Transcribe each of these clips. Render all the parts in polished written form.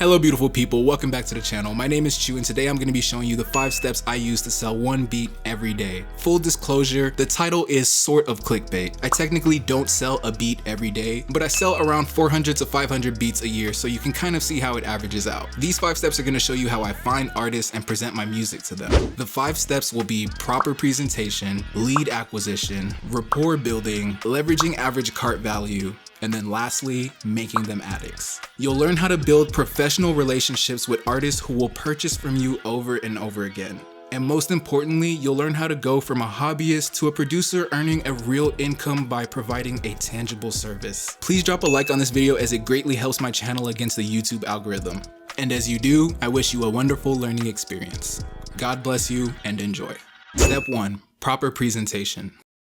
Hello beautiful people, welcome back to the channel. My name is Chu and today I'm going to be showing you the 5 steps I use to sell one beat every day. Full disclosure, the title is sort of clickbait. I technically don't sell a beat every day, but I sell around 400 to 500 beats a year, so you can kind of see how it averages out. These 5 steps are going to show you how I find artists and present my music to them. The 5 steps will be proper presentation, lead acquisition, rapport building, leveraging average cart value, and then lastly, making them addicts. You'll learn how to build professional relationships with artists who will purchase from you over and over again. And most importantly, you'll learn how to go from a hobbyist to a producer earning a real income by providing a tangible service. Please drop a like on this video as it greatly helps my channel against the YouTube algorithm. And as you do, I wish you a wonderful learning experience. God bless you and enjoy. Step 1, proper presentation.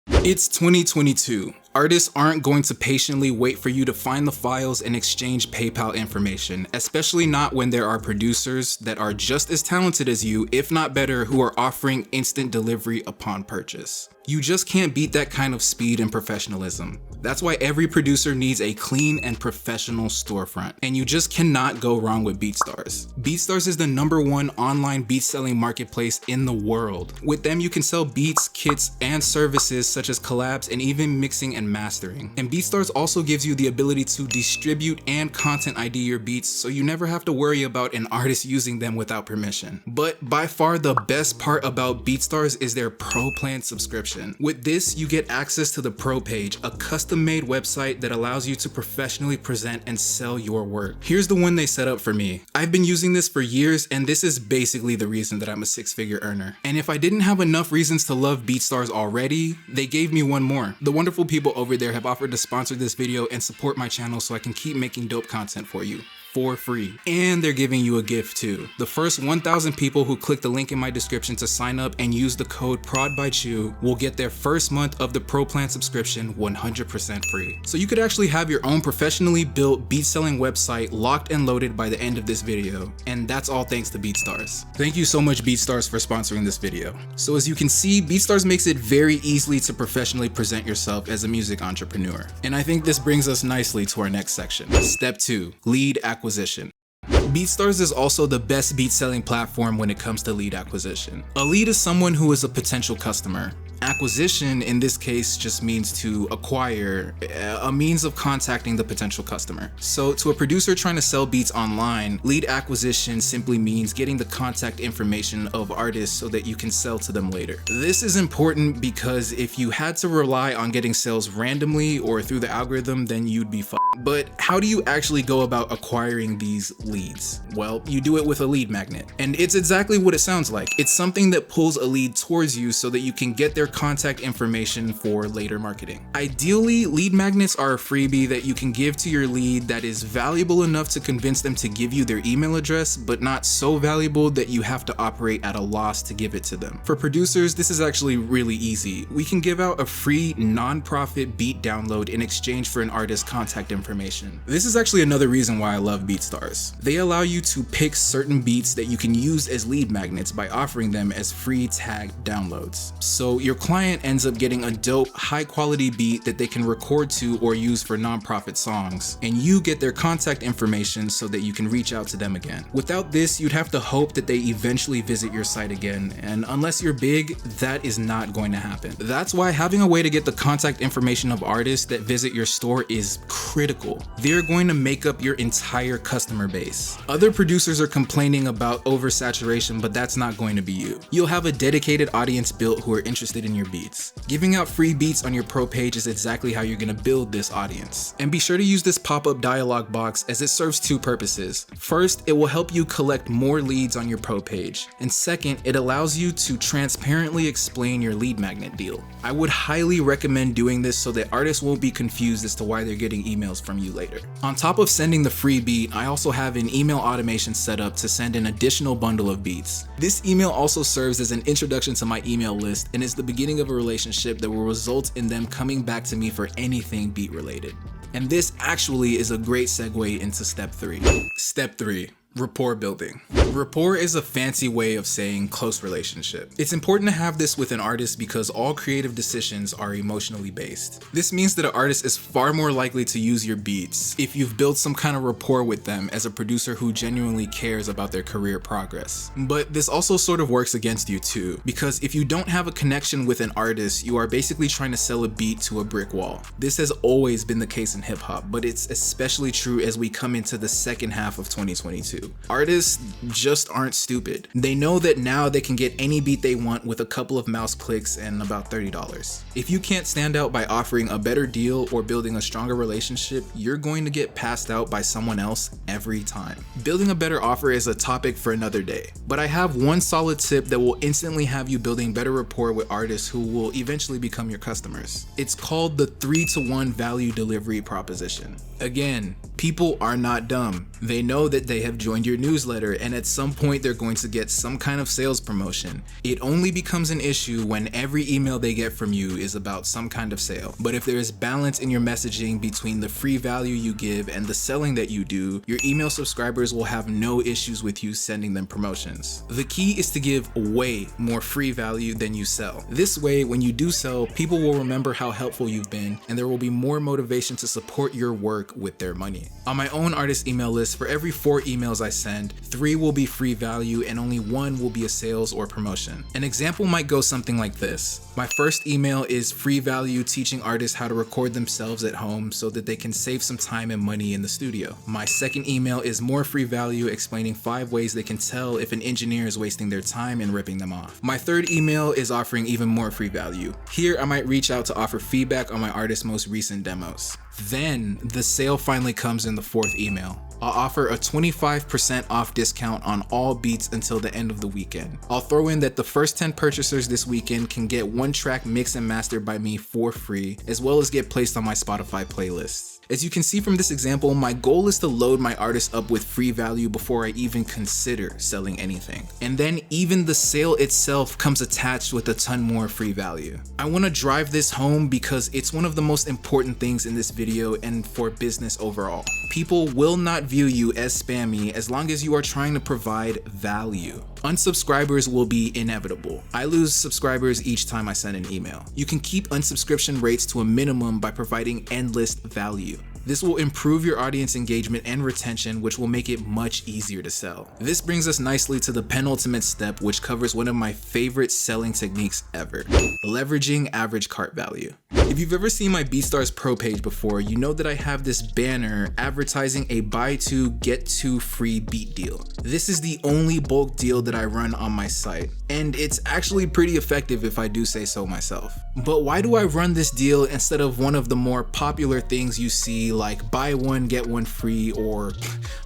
It's 2022. Artists aren't going to patiently wait for you to find the files and exchange PayPal information, especially not when there are producers that are just as talented as you, if not better, who are offering instant delivery upon purchase. You just can't beat that kind of speed and professionalism. That's why every producer needs a clean and professional storefront, and you just cannot go wrong with Beatstars. Beatstars is the #1 online beat selling marketplace in the world. With them, you can sell beats, kits, and services such as collabs and even mixing and mastering. And Beatstars also gives you the ability to distribute and content ID your beats, so you never have to worry about an artist using them without permission. But by far the best part about Beatstars is their Pro Plan subscription. With this, you get access to the Pro page, a custom-made website that allows you to professionally present and sell your work. Here's the one they set up for me. I've been using this for years, and this is basically the reason that I'm a 6-figure earner. And if I didn't have enough reasons to love Beatstars already, they gave me one more. The wonderful people over there have offered to sponsor this video and support my channel so I can keep making dope content for you. For free. And they're giving you a gift too. The first 1,000 people who click the link in my description to sign up and use the code PRODBYCHU will get their first month of the Pro Plan subscription 100% free. So you could actually have your own professionally built beat selling website locked and loaded by the end of this video. And that's all thanks to Beatstars. Thank you so much Beatstars for sponsoring this video. So as you can see, Beatstars makes it very easily to professionally present yourself as a music entrepreneur. And I think this brings us nicely to our next section. Step 2, lead acquisition. Beatstars is also the best beat selling platform when it comes to lead acquisition. A lead is someone who is a potential customer. Acquisition in this case just means to acquire, a means of contacting the potential customer. So to a producer trying to sell beats online, lead acquisition simply means getting the contact information of artists so that you can sell to them later. This is important because if you had to rely on getting sales randomly or through the algorithm, then you'd be fucked. But how do you actually go about acquiring these leads? Well, you do it with a lead magnet. And it's exactly what it sounds like. It's something that pulls a lead towards you so that you can get their contact information for later marketing. Ideally, lead magnets are a freebie that you can give to your lead that is valuable enough to convince them to give you their email address, but not so valuable that you have to operate at a loss to give it to them. For producers, this is actually really easy. We can give out a free non-profit beat download in exchange for an artist's contact information. This is actually another reason why I love Beatstars. They allow you to pick certain beats that you can use as lead magnets by offering them as free tagged downloads. So your client ends up getting a dope, high quality beat that they can record to or use for nonprofit songs, and you get their contact information so that you can reach out to them again. Without this, you'd have to hope that they eventually visit your site again, and unless you're big, that is not going to happen. That's why having a way to get the contact information of artists that visit your store is critical. They're going to make up your entire customer base. Other producers are complaining about oversaturation, but that's not going to be you. You'll have a dedicated audience built who are interested in your beats. Giving out free beats on your pro page is exactly how you're going to build this audience. And be sure to use this pop-up dialog box as it serves 2 purposes. First, it will help you collect more leads on your pro page. And second, it allows you to transparently explain your lead magnet deal. I would highly recommend doing this so that artists won't be confused as to why they're getting emails from you later. On top of sending the free beat, I also have an email automation set up to send an additional bundle of beats. This email also serves as an introduction to my email list and is the beginning of a relationship that will result in them coming back to me for anything beat related. And this actually is a great segue into step 3. Step 3. Rapport building. Rapport is a fancy way of saying close relationship. It's important to have this with an artist because all creative decisions are emotionally based. This means that an artist is far more likely to use your beats if you've built some kind of rapport with them as a producer who genuinely cares about their career progress. But this also sort of works against you too, because if you don't have a connection with an artist, you are basically trying to sell a beat to a brick wall. This has always been the case in hip hop, but it's especially true as we come into the second half of 2022. Artists just aren't stupid. They know that now they can get any beat they want with a couple of mouse clicks and about $30. If you can't stand out by offering a better deal or building a stronger relationship, you're going to get passed out by someone else every time. Building a better offer is a topic for another day, but I have one solid tip that will instantly have you building better rapport with artists who will eventually become your customers. It's called the 3-to-1 value delivery proposition. Again, people are not dumb. They know that they have joined your newsletter and at some point they're going to get some kind of sales promotion. It only becomes an issue when every email they get from you is about some kind of sale. But if there is balance in your messaging between the free value you give and the selling that you do, your email subscribers will have no issues with you sending them promotions. The key is to give way more free value than you sell. This way, when you do sell, people will remember how helpful you've been and there will be more motivation to support your work with their money. On my own artist email list, for every 4 emails I send, 3 will be free value and only 1 will be a sales or promotion. An example might go something like this. My first email is free value teaching artists how to record themselves at home so that they can save some time and money in the studio. My second email is more free value explaining 5 ways they can tell if an engineer is wasting their time and ripping them off. My third email is offering even more free value. Here I might reach out to offer feedback on my artist's most recent demos. Then the sale finally comes in the 4th email. I'll offer a 25% off discount on all beats until the end of the weekend. I'll throw in that the first 10 purchasers this weekend can get 1 track mixed and mastered by me for free, as well as get placed on my Spotify playlists. As you can see from this example, my goal is to load my artist up with free value before I even consider selling anything. And then even the sale itself comes attached with a ton more free value. I want to drive this home because it's one of the most important things in this video and for business overall. People will not view you as spammy as long as you are trying to provide value. Unsubscribers will be inevitable. I lose subscribers each time I send an email. You can keep unsubscription rates to a minimum by providing endless value. This will improve your audience engagement and retention, which will make it much easier to sell. This brings us nicely to the penultimate step, which covers one of my favorite selling techniques ever: leveraging average cart value. If you've ever seen my Beatstars Pro page before, you know that I have this banner advertising a buy 2 get 2 free beat deal. This is the only bulk deal that I run on my site, and it's actually pretty effective if I do say so myself. But why do I run this deal instead of one of the more popular things you see like buy 1 get 1 free or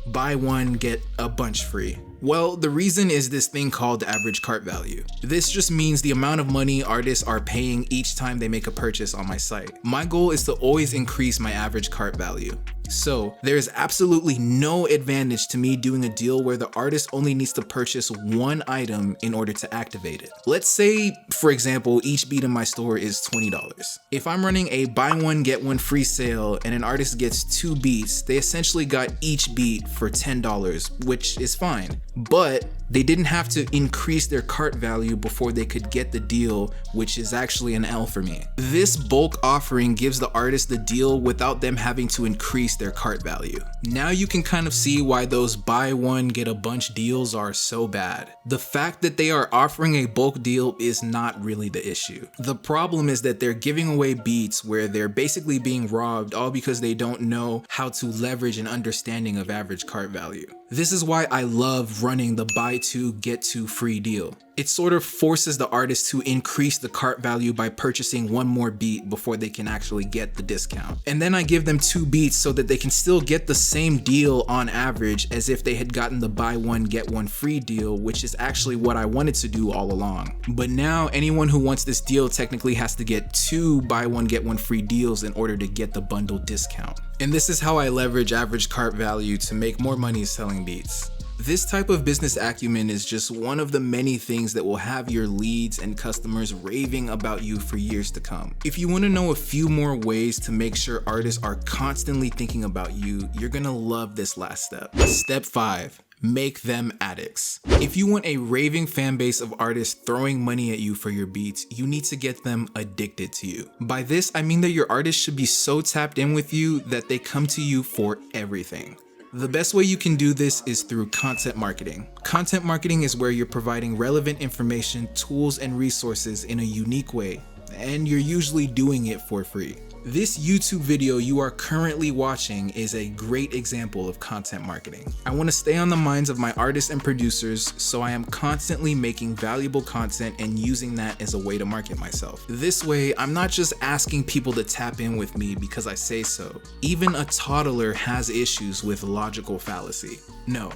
buy 1 get a bunch free? Well, the reason is this thing called average cart value. This just means the amount of money artists are paying each time they make a purchase on my site. My goal is to always increase my average cart value. So there is absolutely no advantage to me doing a deal where the artist only needs to purchase 1 item in order to activate it. Let's say, for example, each beat in my store is $20. If I'm running a buy 1 get 1 free sale and an artist gets 2 beats, they essentially got each beat for $10, which is fine. But they didn't have to increase their cart value before they could get the deal, which is actually an L for me. This bulk offering gives the artist the deal without them having to increase their cart value. Now you can kind of see why those buy 1 get a bunch deals are so bad. The fact that they are offering a bulk deal is not really the issue. The problem is that they're giving away beats where they're basically being robbed, all because they don't know how to leverage an understanding of average cart value. This is why I love running the buy 2 get 2 free deal. It sort of forces the artist to increase the cart value by purchasing 1 more beat before they can actually get the discount. And then I give them 2 beats so that they can still get the same deal on average as if they had gotten the buy 1 get 1 free deal, which is actually what I wanted to do all along. But now anyone who wants this deal technically has to get 2 buy 1 get 1 free deals in order to get the bundle discount. And this is how I leverage average cart value to make more money selling beats. This type of business acumen is just one of the many things that will have your leads and customers raving about you for years to come. If you want to know a few more ways to make sure artists are constantly thinking about you, you're gonna love this last step. Step 5. Make them addicts. If you want a raving fan base of artists throwing money at you for your beats, you need to get them addicted to you. By this, I mean that your artist should be so tapped in with you that they come to you for everything. The best way you can do this is through content marketing. Content marketing is where you're providing relevant information, tools, and resources in a unique way, and you're usually doing it for free. This YouTube video you are currently watching is a great example of content marketing. I want to stay on the minds of my artists and producers, so I am constantly making valuable content and using that as a way to market myself. This way, I'm not just asking people to tap in with me because I say so. Even a toddler has issues with logical fallacy. No.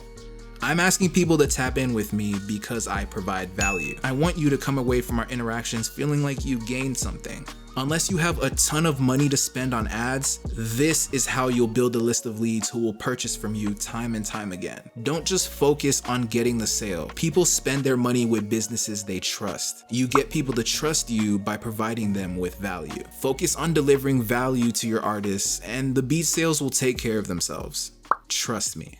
I'm asking people to tap in with me because I provide value. I want you to come away from our interactions feeling like you gained something. Unless you have a ton of money to spend on ads, this is how you'll build a list of leads who will purchase from you time and time again. Don't just focus on getting the sale. People spend their money with businesses they trust. You get people to trust you by providing them with value. Focus on delivering value to your artists, and the beat sales will take care of themselves. Trust me.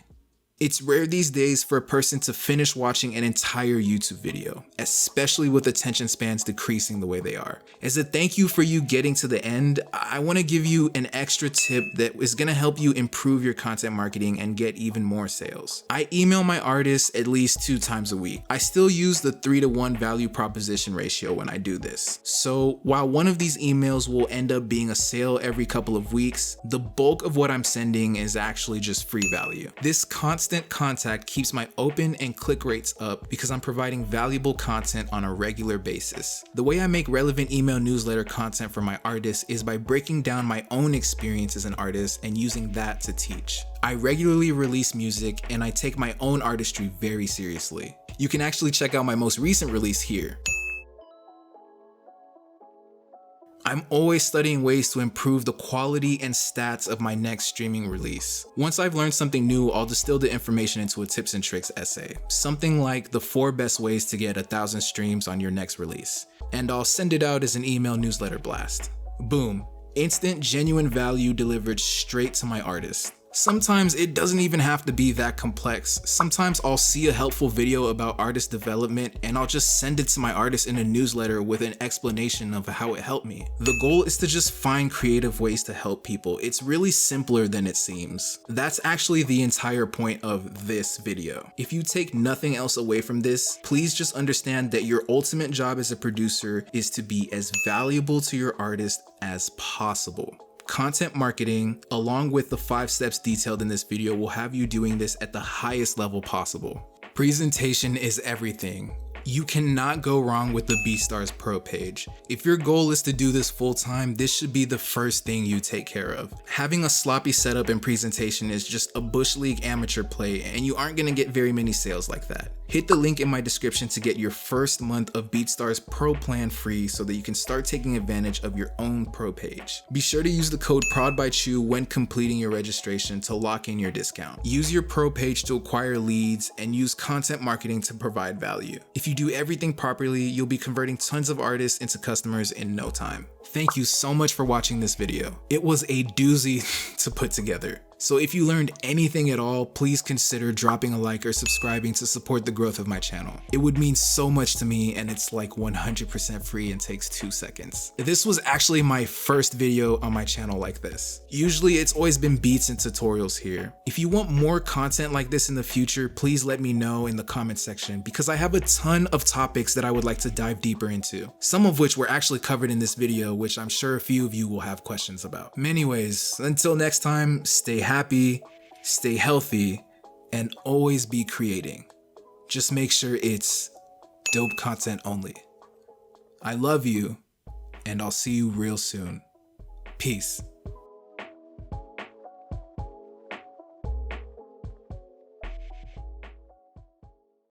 It's rare these days for a person to finish watching an entire YouTube video, especially with attention spans decreasing the way they are. As a thank you for you getting to the end, I want to give you an extra tip that is going to help you improve your content marketing and get even more sales. I email my artists at least 2 times a week. I still use the 3-to-1 value proposition ratio when I do this. So while one of these emails will end up being a sale every couple of weeks, the bulk of what I'm sending is actually just free value. This constant contact keeps my open and click rates up because I'm providing valuable content on a regular basis. The way I make relevant email newsletter content for my artists is by breaking down my own experience as an artist and using that to teach. I regularly release music and I take my own artistry very seriously. You can actually check out my most recent release here. I'm always studying ways to improve the quality and stats of my next streaming release. Once I've learned something new, I'll distill the information into a tips and tricks essay. Something like the 4 best ways to get 1,000 streams on your next release. And I'll send it out as an email newsletter blast. Boom. Instant, genuine value delivered straight to my artist. Sometimes it doesn't even have to be that complex. Sometimes I'll see a helpful video about artist development and I'll just send it to my artist in a newsletter with an explanation of how it helped me. The goal is to just find creative ways to help people. It's really simpler than it seems. That's actually the entire point of this video. If you take nothing else away from this, please just understand that your ultimate job as a producer is to be as valuable to your artist as possible. Content marketing, along with the 5 steps detailed in this video, will have you doing this at the highest level possible. Presentation is everything. You cannot go wrong with the Beatstars Pro page. If your goal is to do this full time, this should be the first thing you take care of. Having a sloppy setup and presentation is just a Bush League amateur play, and you aren't gonna get very many sales like that. Hit the link in my description to get your first month of Beatstars Pro plan free so that you can start taking advantage of your own pro page. Be sure to use the code PRODBYCHU when completing your registration to lock in your discount. Use your pro page to acquire leads and use content marketing to provide value. If you do everything properly, you'll be converting tons of artists into customers in no time. Thank you so much for watching this video. It was a doozy to put together. So if you learned anything at all, please consider dropping a like or subscribing to support the growth of my channel. It would mean so much to me, and it's like 100% free and takes 2 seconds. This was actually my first video on my channel like this. Usually it's always been beats and tutorials here. If you want more content like this in the future, please let me know in the comment section because I have a ton of topics that I would like to dive deeper into. Some of which were actually covered in this video, which I'm sure a few of you will have questions about. Anyways, until next time, stay happy, stay healthy, and always be creating. Just make sure it's dope content only. I love you, and I'll see you real soon. Peace.